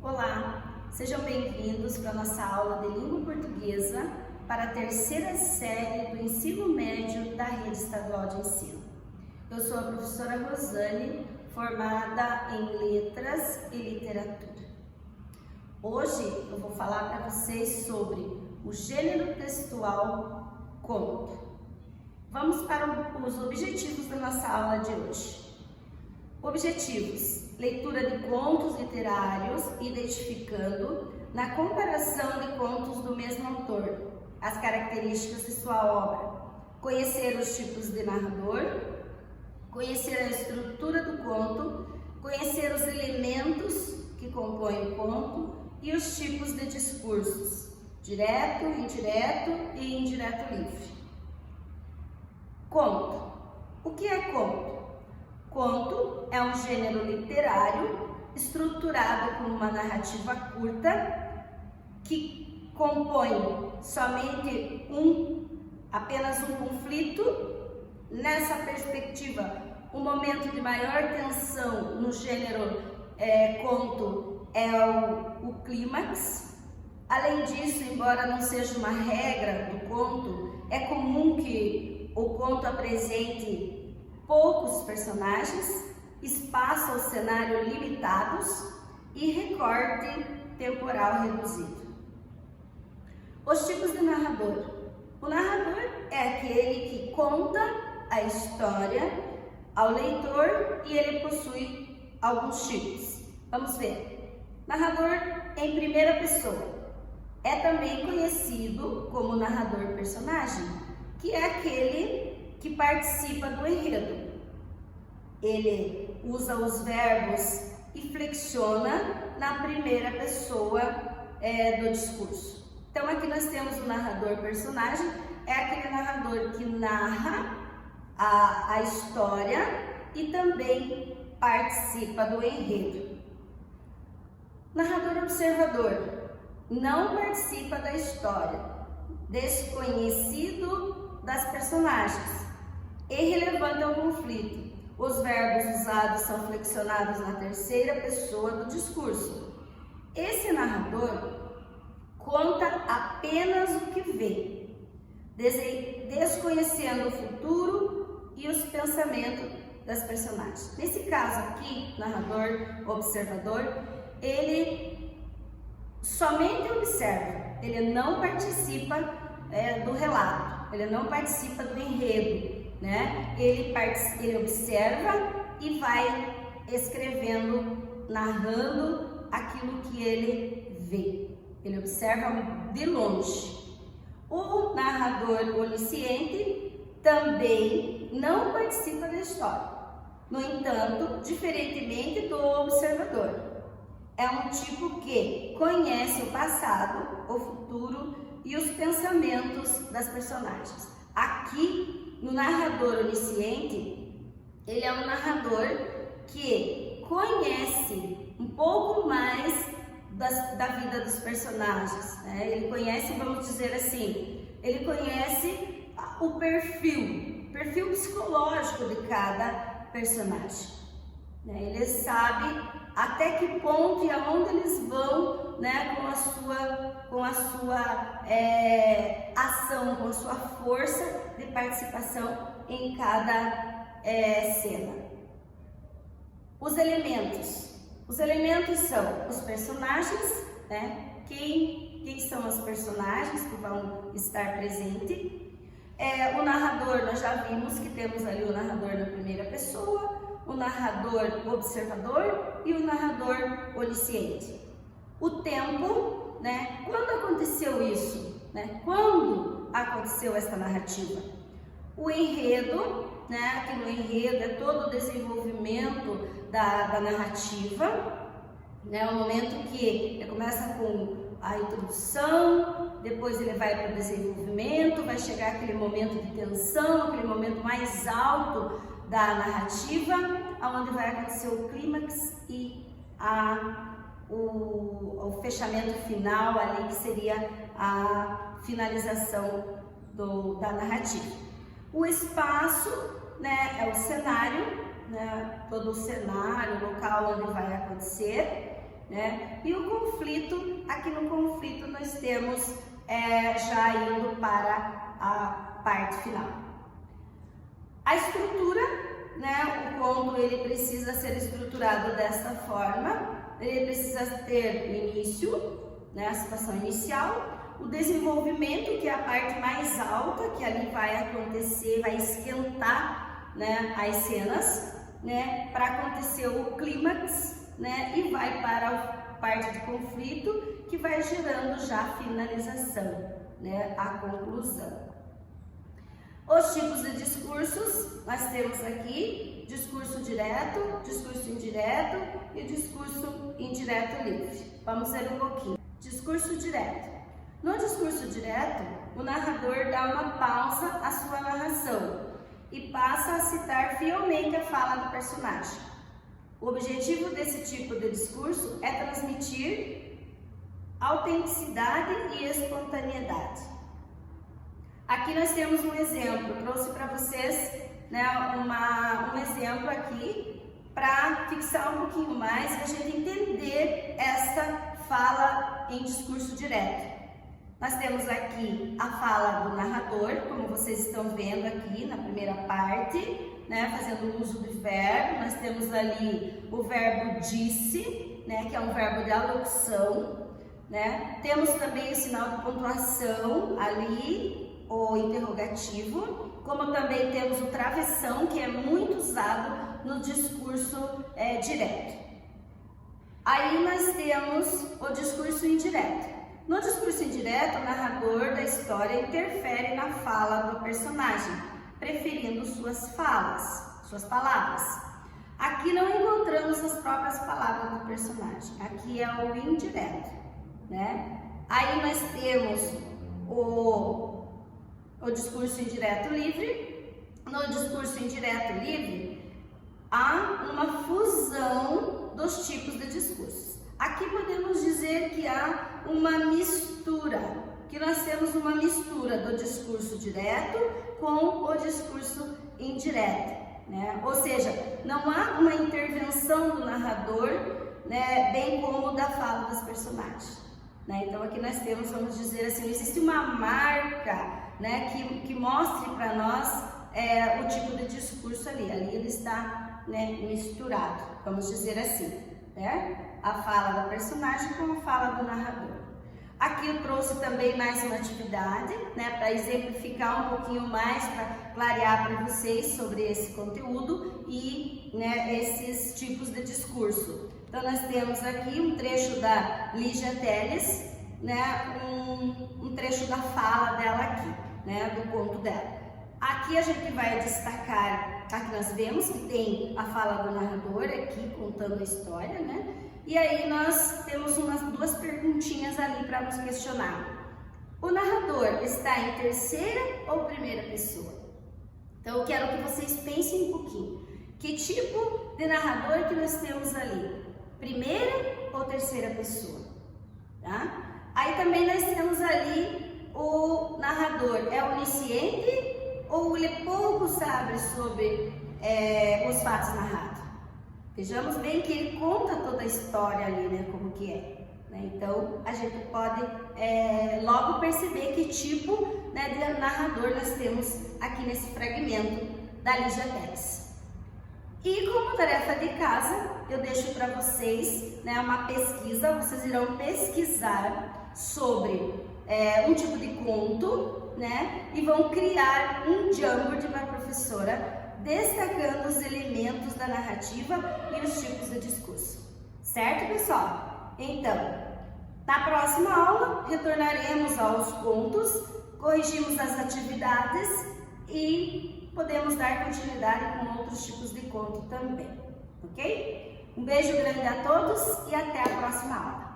Olá, sejam bem-vindos para a nossa aula de língua portuguesa para a terceira série do ensino médio da Rede Estadual de Ensino. Eu sou a professora Rosane, formada em Letras e Literatura. Hoje eu vou falar para vocês sobre o gênero textual conto. Vamos para os objetivos da nossa aula de hoje. Objetivos: leitura de contos literários, identificando, na comparação de contos do mesmo autor, as características de sua obra, conhecer os tipos de narrador, conhecer a estrutura do conto, conhecer os elementos que compõem o conto e os tipos de discursos, direto, indireto e indireto livre. Conto. O que é conto? Conto é um gênero literário estruturado com uma narrativa curta que compõe somente apenas um conflito. Nessa perspectiva, o momento de maior tensão no gênero conto é o clímax. Além disso, embora não seja uma regra do conto, é comum que o conto apresente poucos personagens, espaço ou cenário limitados e recorte temporal reduzido. Os tipos de narrador. O narrador é aquele que conta a história ao leitor e ele possui alguns tipos. Vamos ver. Narrador em primeira pessoa. É também conhecido como narrador personagem, que é aquele que participa do enredo. Ele usa os verbos e flexiona na primeira pessoa do discurso. Então aqui nós temos o narrador personagem, é aquele narrador que narra a história e também participa do enredo. Narrador observador não participa da história, desconhecido das personagens, irrelevante ao conflito. Os verbos usados são flexionados na terceira pessoa do discurso. Esse narrador conta apenas o que vê, desconhecendo o futuro e os pensamentos das personagens. Nesse caso aqui, narrador observador, ele somente observa, ele não participa do relato, ele não participa do enredo. Ele observa e vai escrevendo, narrando aquilo que ele vê. Ele observa de longe. O narrador onisciente também não participa da história. No entanto, diferentemente do observador, é um tipo que conhece o passado, o futuro e os pensamentos das personagens. Aqui, no narrador onisciente, ele é um narrador que conhece um pouco mais da vida dos personagens, né? Ele conhece, vamos dizer assim, ele conhece o perfil psicológico de cada personagem, né? Ele sabe até que ponto e aonde eles vão, né, com a sua ação, com a sua força de participação em cada cena. Os elementos. Os elementos são os personagens, né? Quem são os personagens que vão estar presentes? O narrador, nós já vimos que temos ali o narrador na primeira pessoa, o narrador observador e o narrador onisciente. O tempo, né? Quando aconteceu isso? Né? Quando aconteceu esta narrativa? O enredo, né? Aqui no enredo é todo o desenvolvimento da narrativa, né? O momento que ele começa com a introdução, depois ele vai para o desenvolvimento, vai chegar aquele momento de tensão, aquele momento mais alto da narrativa, onde vai acontecer o clímax e o fechamento final ali, que seria a finalização da narrativa. O espaço, né, é o cenário, né, todo o cenário, o local onde vai acontecer. né? E o conflito, aqui no conflito nós temos já indo para a parte final. A estrutura, né? O conto ele precisa ser estruturado desta forma. Ele precisa ter o início, né? A situação inicial, o desenvolvimento, que é a parte mais alta, que ali vai acontecer, vai esquentar, né? As cenas, né? Para acontecer o clímax, né? E vai para a parte de conflito, que vai gerando já a finalização, né? A conclusão. Os tipos de discursos, nós temos aqui discurso direto, discurso indireto e discurso indireto livre. Vamos ver um pouquinho. Discurso direto. No discurso direto, o narrador dá uma pausa à sua narração e passa a citar fielmente a fala do personagem. O objetivo desse tipo de discurso é transmitir autenticidade e espontaneidade. Aqui nós temos um exemplo, trouxe para vocês, né, um exemplo aqui para fixar um pouquinho mais e a gente entender essa fala em discurso direto. Nós temos aqui a fala do narrador, como vocês estão vendo aqui na primeira parte, né, fazendo uso do verbo. Nós temos ali o verbo disse, né, que é um verbo de alocução, né? Temos também o sinal de pontuação ali, o interrogativo, como também temos o travessão, que é muito usado no discurso direto. Aí nós temos o discurso indireto. No discurso indireto, o narrador da história interfere na fala do personagem, preferindo suas palavras. Aqui não encontramos as próprias palavras do personagem, aqui é o indireto, né? Aí nós temos o discurso indireto livre. No discurso indireto livre, há uma fusão dos tipos de discursos. Aqui podemos dizer que há uma mistura, que nós temos uma mistura do discurso direto com o discurso indireto, né? Ou seja, não há uma intervenção do narrador, né, bem como da fala dos personagens, né? Então aqui nós temos, vamos dizer assim, existe uma marca, né, que mostre para nós o tipo de discurso ali ele está, né, misturado, vamos dizer assim, né? A fala da personagem com a fala do narrador. Aqui eu trouxe também mais uma atividade, né, para exemplificar um pouquinho mais, para clarear para vocês sobre esse conteúdo e, né, esses tipos de discurso. Então nós temos aqui um trecho da Lígia Teles, né, um trecho da fala dela aqui, né, do conto dela. Aqui a gente vai destacar, aqui nós vemos que tem a fala do narrador aqui contando a história, né? E aí nós temos duas perguntinhas ali para nos questionar. O narrador está em terceira ou primeira pessoa? Então eu quero que vocês pensem um pouquinho. Que tipo de narrador que nós temos ali? Primeira ou terceira pessoa? Tá? Aí também nós temos ali o narrador é onisciente ou ele pouco sabe sobre os fatos narrados? Vejamos bem que ele conta toda a história ali, né, como que é, né? Então a gente pode logo perceber que tipo, né, de narrador nós temos aqui nesse fragmento da Lígia Teles. E como tarefa de casa, eu deixo para vocês, né, uma pesquisa. Vocês irão pesquisar sobre um tipo de conto, né, e vão criar um Jamboard para a professora, destacando os elementos da narrativa e os tipos de discurso. Certo, pessoal? Então, na próxima aula, retornaremos aos contos, corrigimos as atividades e podemos dar continuidade com outros tipos de conto também, ok? Um beijo grande a todos e até a próxima aula.